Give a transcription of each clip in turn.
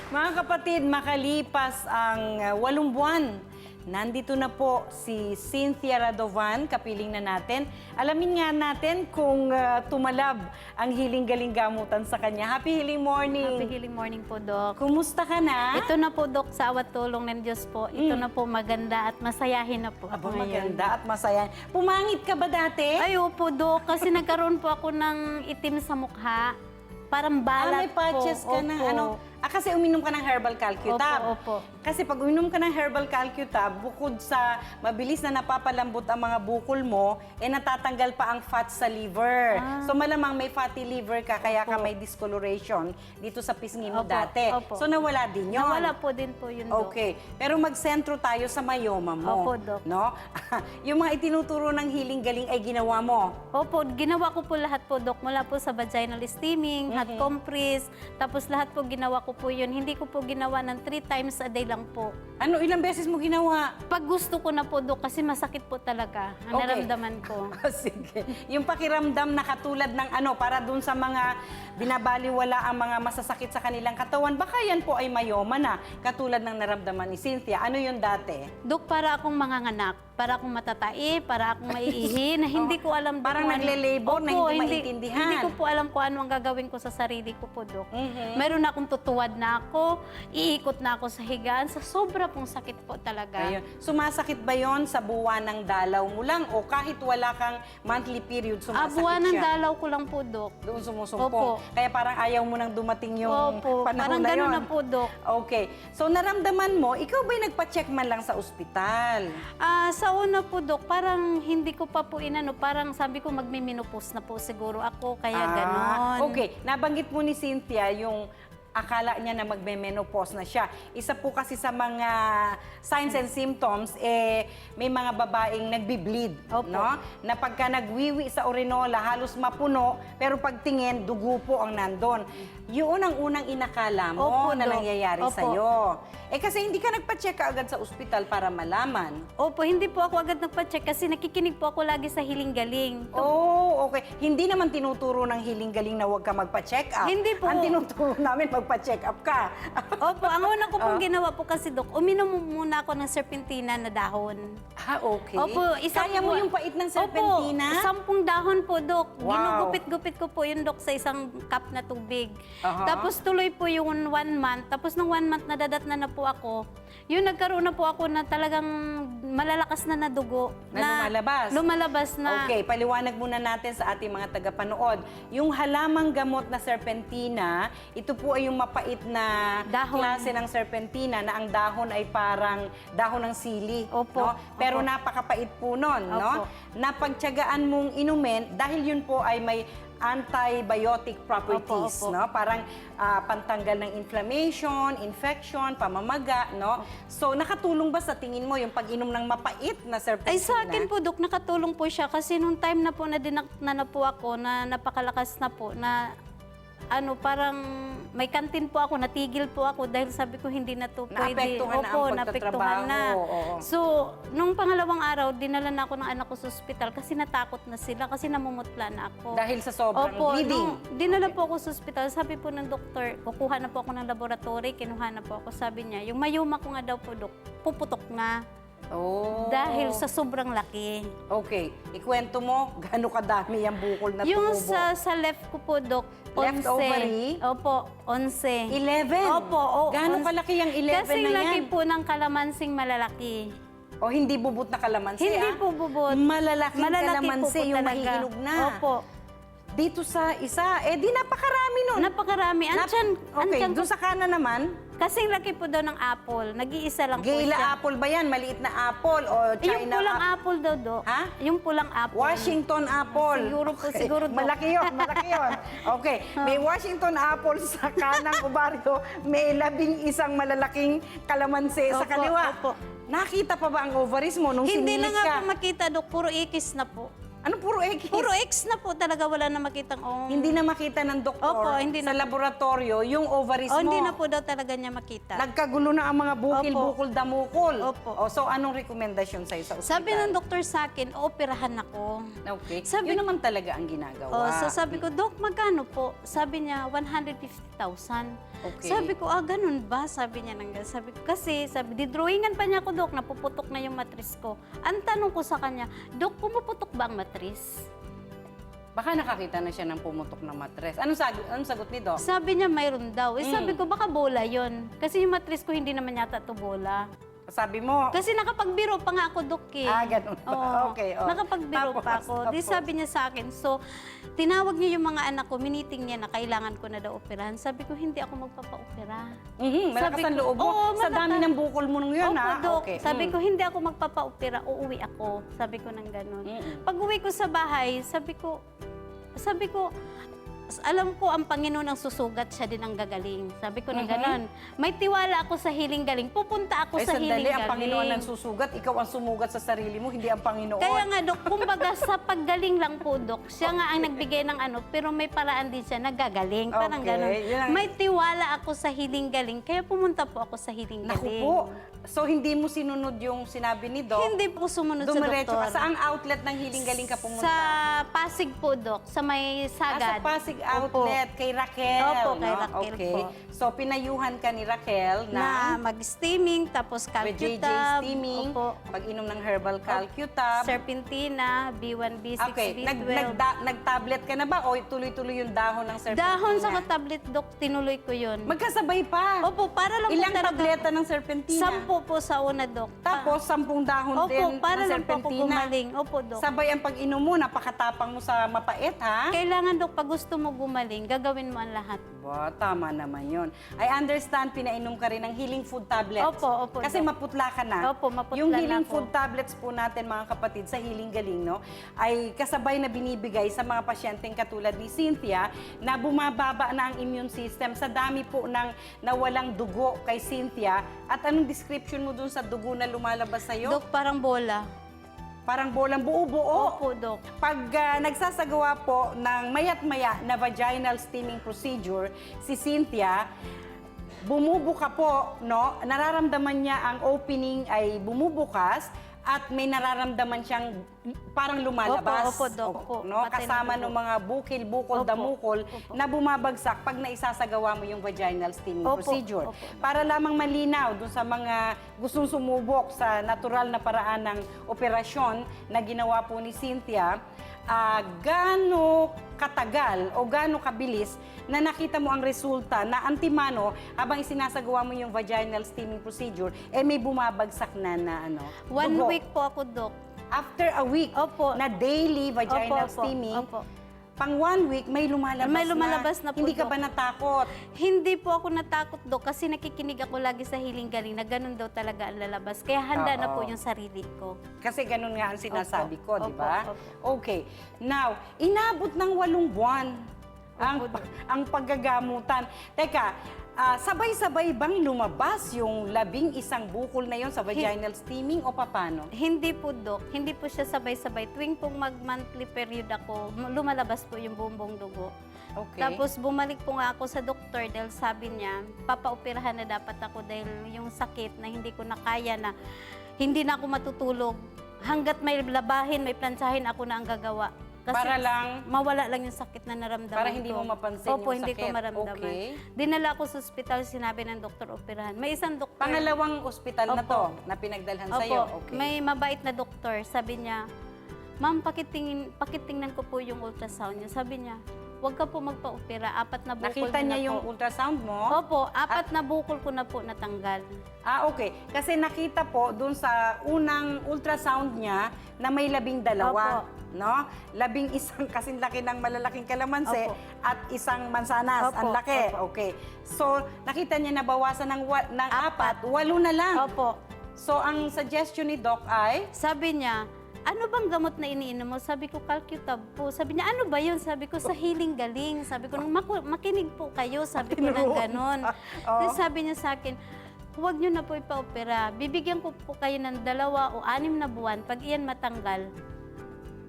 Mga kapatid, makalipas ang 8 buwan, nandito na po si Cynthia Radovan, kapiling na natin. Alamin nga natin kung tumalab ang hiling-galing gamutan sa kanya. Happy healing morning! Happy healing morning po, Dok. Kumusta ka na? Ito na po, Dok, sa awat tulong ng Diyos po. Ito na po, maganda at masayahin na po Aba, ako ngayon. maganda at masaya. Pumangit ka ba dati? Ay, opo, Dok, kasi nagkaroon po ako ng itim sa mukha. Parang balat may patches po. ka na, Opo. ano? Kasi uminom ka ng herbal calcutab. Opo, opo. Kasi pag uminom ka ng herbal calcutab, bukod sa mabilis na napapalambot ang mga bukol mo, natatanggal pa ang fat sa liver. So malamang may fatty liver ka, kaya ka may discoloration dito sa pisngi mo Opo, dati. opo. So nawala din yun. Nawala po din po yun, Dok. Okay. Pero magsentro tayo sa myoma mo. Opo, Dok. No? Yung mga itinuturo ng hiling-galing ay ginawa mo. Opo, ginawa ko po lahat po, Dok. Mula po sa vaginal steaming, hot compress, tapos lahat po ginawa ko po yun. Hindi ko po ginawa ng 3 times a day lang po. Ano, ilang beses mo ginawa? Pag gusto ko na po, Dok, kasi masakit po talaga ang Okay. naramdaman ko. Sige. Yung pakiramdam na katulad ng para dun sa mga binabaliwala ang mga masasakit sa kanilang katawan, baka yan po ay myoma na, katulad ng naramdaman ni Cynthia. Ano yun dati? Dok, para akong manganganak, para akong matatai, para akong maiihi, na hindi ko alam. Dok, Parang kung ano- nagle-labor na Opo, hindi maintindihan. Hindi ko po alam kung ano ang gagawin ko sa sarili ko po, Dok. Mhm. Meron na akong tutuwad na ako, iikot na ako sa higaan, sa sobra pong sakit po talaga. Ayun. Sumasakit ba yon sa buwan ng dalaw mo lang o kahit wala kang monthly period, sumasakit Buwan ng siya? dalaw ko lang po, Dok. Doon sumusumpong. Opo. Kaya parang ayaw mo nang dumating yung Opo, panahon parang na gano'n yun. na po, Dok. Okay. So naramdaman mo, ikaw ba'y nagpa-check man lang sa ospital? Sa una po, Dok, parang hindi ko pa po inano, parang sabi ko magmi-menopause na po siguro ako, kaya ganon. Okay. Nabanggit mo ni Cynthia yung akala niya na magme-menopause na siya. Isa po kasi sa mga signs and symptoms, may mga babaeng nagbi-bleed, Opo. no? Na pagka nagwiwi sa urinola, halos mapuno, pero pagtingin, dugo po ang nandun. Yun ang unang inakala mo Opo, na Dok. nangyayari Opo. sa'yo. Kasi hindi ka nagpa-check agad sa ospital para malaman. Opo, hindi po ako agad nagpa-check kasi nakikinig po ako lagi sa hiling-galing. Oh, okay. Hindi naman tinuturo ng hiling-galing na huwag ka magpa-check up. Hindi po. Ang tinuturo namin, magpa-check up ka. Opo, ang una ko pong ginawa po kasi, Dok, uminom muna ako ng serpentina na dahon. Okay. Opo, Kaya mo yung pait ng serpentina? Opo, 10 dahon po, Dok. Wow. Ginugupit-gupit ko po yun, Dok, sa isang cup na tubig. Aha. Tapos tuloy po yung 1 month. Tapos nung 1 month nadadatna na po ako, yun nagkaroon na po ako na talagang malalakas na dugo. Na lumalabas? Lumalabas na. Okay, paliwanag muna natin sa ating mga tagapanood. Yung halamang gamot na serpentina, ito po ay yung mapait na Dahon. klase ng serpentina na ang dahon ay parang dahon ng sili. Opo. No? Pero Opo. napakapait po nun. No? Opo. Napagtyagaan mong inumin dahil yun po ay may antibiotic properties, Opo, opo. no? Parang pantanggal ng inflammation, infection, pamamaga, no? So nakatulong ba sa tingin mo yung pag-inom ng mapait na serpentina? Ay, sa akin po, Dok, nakatulong po siya kasi nung time na po na dinakna na po ako, na napakalakas na po, na parang may kantin po ako, natigil po ako dahil sabi ko hindi na to pwede. Naapektuhan na ang Opo, naapektuhan na. pagtatrabaho, oo. So, nung pangalawang araw, dinala na ako ng anak ko sa ospital kasi natakot na sila kasi namumutla na ako. Dahil sa sobrang bleeding? Dinala po ako sa ospital, sabi po ng doktor, kukuha na po ako ng laboratory, kinuha na po ako, sabi niya, yung mayuma ko nga daw po, Dok, puputok na. Oh. Dahil sa sobrang laki. Okay. Ikwento mo, gaano kadami yung bukol na Yung tumubo? sa left ko po, Dok, 11. Left ovary? Opo, 11. 11? Opo, Gaano kalaki yung 11 Kasing na laki yan? po ng kalamansing malalaki. O hindi bubot na kalamansi, Hindi po bubot. Malalaking Malalaki kalamansi, po yung talaga. mahihinog na. Opo. Dito sa isa, di napakarami nun. Napakarami. Okay, doon sa kanan naman, Kasing laki po daw ng apple. Nag-iisa lang po Gayla siya. apple ba yan? Maliit na apple o China Yung pulang apple daw, Dok. Ha? Yung pulang apple. Washington apple. Siguro po, siguro, Dok. Malaki yun, malaki yun. Okay, may Washington apple sa kanang ovaryo, may 11 malalaking kalamansi sa Opo, kaliwa. opo. Nakita pa ba ang ovaries mo nung Hindi na sinilit nga ka? po makita, Dok. Puro ikis na po. Ano puro X? Puro X na po talaga, wala na makitang Hindi na makita ng doktor Opo, hindi sa na. laboratorio yung ovaries mo. hindi na po daw talaga niya makita. Nagkagulo na ang mga bukil-bukol, damukol. Opo. O, so, anong rekomendasyon sa'yo sa ospital? Sabi ng doktor sa akin, ooperahan ako. Okay. Sabi- Yun naman talaga ang ginagawa. So sabi ko, Dok, magkano po? Sabi niya, 150,000. Okay. Sabi ko, ganun ba? Sabi niya nang ganun. Sabi ko, kasi, didrawingan pa niya ako, Dok, napuputok na yung matris ko. Ang tanong ko sa kanya, Dok, pumuputok ba ang matris? Baka nakakita na siya ng pumutok na matres. Anong sagot ni Doc? Sabi niya, mayroon daw. Sabi ko, baka bola yon. Kasi yung matris ko, hindi naman yata to bola. Sabi mo, Kasi nakapagbiro pa nga ako, Dok, eh. ganun ba? Oo, Okay, nakapagbiro pa ako. Di tapos? sabi niya sa akin, so, tinawag niya yung mga anak ko, miniting niya na kailangan ko na daw operahan. Sabi ko, hindi ako magpapa-opera. Malakas Sabi ang ko, loob mo. oo, Sa dami malakas. ng bukol mo nung yun, Opo, Dok. Okay. Sabi ko, hindi ako magpapa-opera, uuwi ako. Sabi ko nang ganun. Pag uwi ko sa bahay, sabi ko, alam ko ang Panginoon ang susugat, siya din ang gagaling. Sabi ko na gano'n. May tiwala ako sa hiling galing. Pupunta ako sa hiling sandali, galing. ang Panginoon ang susugat, ikaw ang sumugat sa sarili mo, hindi ang Panginoon. Kaya nga, Dok, kumbaga sa paggaling lang po, Dok, siya nga ang nagbigay ng pero may paraan din siya nagagaling. Parang Okay, gano'n. yun ang- May tiwala ako sa hiling galing, kaya pumunta po ako sa hiling Naku galing. po. So, hindi mo sinunod yung sinabi ni Doc? Hindi po sumunod sa Dumiretso doktor. ka. Saang outlet ng hiling galing ka pumunta? Sa Pasig po, Dok, sa may Sa Sagad. Pasig Opo. outlet, kay Raquel. Opo, kay no? Raquel Okay. po. So, pinayuhan ka ni Raquel Na na mag-steaming, tapos with JJ calcutab. steaming, Opo. pag-inom ng herbal calcutab. Serpentina, B1, B6, Okay, B12. nag-tablet ka na ba o tuloy-tuloy yung dahon ng serpentina? Dahon sa tablet, Dok, tinuloy ko yun. Magkasabay pa. Opo, para lang Ilang po talaga. tableta ng serpentina? 10 po sa una, Dok. Tapos, 10 dahon Opo, din para ng lang po ako serpentina. gumaling. Opo, Dok. Sabay ang pag-inom mo, napakatapang mo sa mapait, ha? Kailangan, Dok, pag gusto mo gumaling, gagawin mo ang lahat. Ba, tama naman yon. I understand, pinainom ka rin ng healing food tablets. Opo, opo, Kasi Dok. maputla ka na. Opo, maputla Yung na healing ako. food tablets po natin, mga kapatid, sa Healing Galing, no, ay kasabay na binibigay sa mga pasyenteng katulad ni Cynthia na bumababa na ang immune system sa dami po ng nawalang dugo kay Cynthia. At anong description mo dun sa dugo na lumalabas sa'yo? Dok, parang bola. Parang bolang buo-buo. Opo, Dok. Pag nagsasagawa po ng mayat-maya na vaginal steaming procedure, si Cynthia, bumubuka po, no? Nararamdaman niya ang opening ay bumubukas at may nararamdaman siyang parang lumalabas. Opo, Dok. Opo. No? Patay ng Kasama dugo. ng mga bukil, bukol, Opo. damukol Opo. na bumabagsak pag naisasagawa mo yung vaginal steaming Opo. procedure. Opo. Para lamang malinaw dun sa mga gustong sumubok sa natural na paraan ng operasyon na ginawa po ni Cynthia, gaano katagal o gaano kabilis na nakita mo ang resulta na antimano habang isinasagawa mo yung vaginal steaming procedure, may bumabagsak na ano, 1 dugo. week po ako, Dok. After a week Opo. na daily vaginal Opo, opo, steaming, opo. pang 1 week may lumalabas May lumalabas na po, Hindi ka Dok. ba natakot? Hindi po ako natakot, Dok, kasi nakikinig ako lagi sa hiling galing na ganun daw talaga ang lalabas. Kaya handa na po Oo. yung sarili ko. Kasi ganun nga ang sinasabi ko, Opo, di ba? opo, Okay. Now, inabot ng 8 buwan Opo, ang paggagamutan. Teka, sabay-sabay bang lumabas yung 11 bukol na yon sa vaginal steaming o papano? Hindi po, Dok. Hindi po siya sabay-sabay. Tuwing pong mag-monthly period ako, lumalabas po yung buong dugo. Okay. Tapos bumalik po nga ako sa doktor dahil sabi niya, papaoperahan na dapat ako dahil yung sakit na hindi ko na kaya na hindi na ako matutulog. Hanggat may labahin, may plansahin, ako na ang gagawa. Kasi Para lang? mawala lang yung sakit na naramdaman Para hindi ko. mo mapansin Opo, yung hindi sakit. ko maramdaman. Okay. Dinala ko sa ospital, sinabi ng doktor, operahan. May isang doktor. Pangalawang ospital na to Opo. na pinagdalhan Opo, sa'yo. Okay. may mabait na doktor. Sabi niya, Ma'am, pakitingnan ko po yung ultrasound niya. Sabi niya, huwag ka po magpa-opera. 4 na bukol Nakita na niya yung po. ultrasound mo? Opo, 4 na bukol ko na po natanggal. Okay. Kasi nakita po dun sa unang ultrasound niya na may 12. Opo. No? 11 kasing laki ng malalaking kalamansi Opo. at isang mansanas. Opo, Ang laki. opo. Okay. So, nakita niya nabawasan ng 4, 8 na lang. Opo. So, ang suggestion ni Doc ay, Sabi niya, ano bang gamot na iniinom mo? Sabi ko, calcutab po. Sabi niya, ano ba yun? Sabi ko, sa healing galing. Sabi ko, makinig po kayo. Sabi ko na Tinuruan ganon. pa. Oo. Tapos sabi niya sa akin, huwag niyo na po ipa-opera. Bibigyan ko po kayo ng 2 o 6 na buwan. Pag iyan matanggal,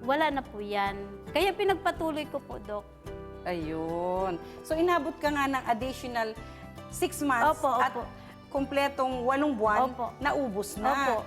wala na po yan. Kaya pinagpatuloy ko po, Dok. Ayun. So, inabot ka nga ng additional 6 months Opo, at opo. kumpletong 8 buwan, Opo. naubos na. Opo.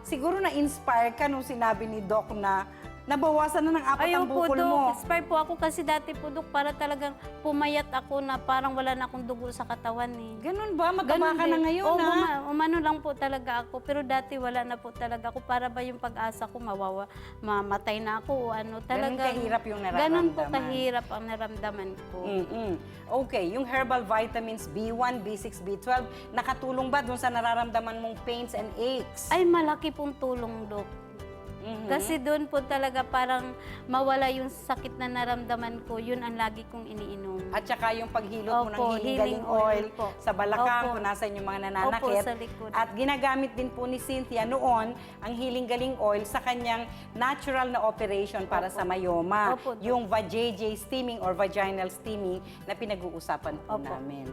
Siguro na-inspire ka nung sinabi ni Doc na nabawasan na ng 4 ang Ayun po, bukol Dok. mo. Inspire po ako kasi dati po, Dok, para talagang pumayat ako na parang wala na akong dugo sa katawan eh. Ganun ba? Mataba ka na din. ngayon, Oo, ha? umano lang po talaga ako. Pero dati wala na po talaga ako. Para ba yung pag-asa ko, mamatay na ako o ano. Ganun kahirap yung nararamdaman. Ganun po kahirap ang naramdaman ko. Okay, yung herbal vitamins B1, B6, B12, nakatulong ba dun sa nararamdaman mong pains and aches? Ay, malaki pong tulong, Dok. Kasi doon po talaga parang mawala yung sakit na naramdaman ko. Yun ang lagi kong iniinom. At saka yung paghilot mo ng Opo, healing healing oil oil po. sa balakang, Opo. kung nasan yung mga nananakit. Opo, sa likod. At ginagamit din po ni Cynthia noon ang healing galing oil sa kanyang natural na operation para sa myoma. Opo, Doc. Yung vajayjay steaming or vaginal steaming na pinag-uusapan po Opo. namin.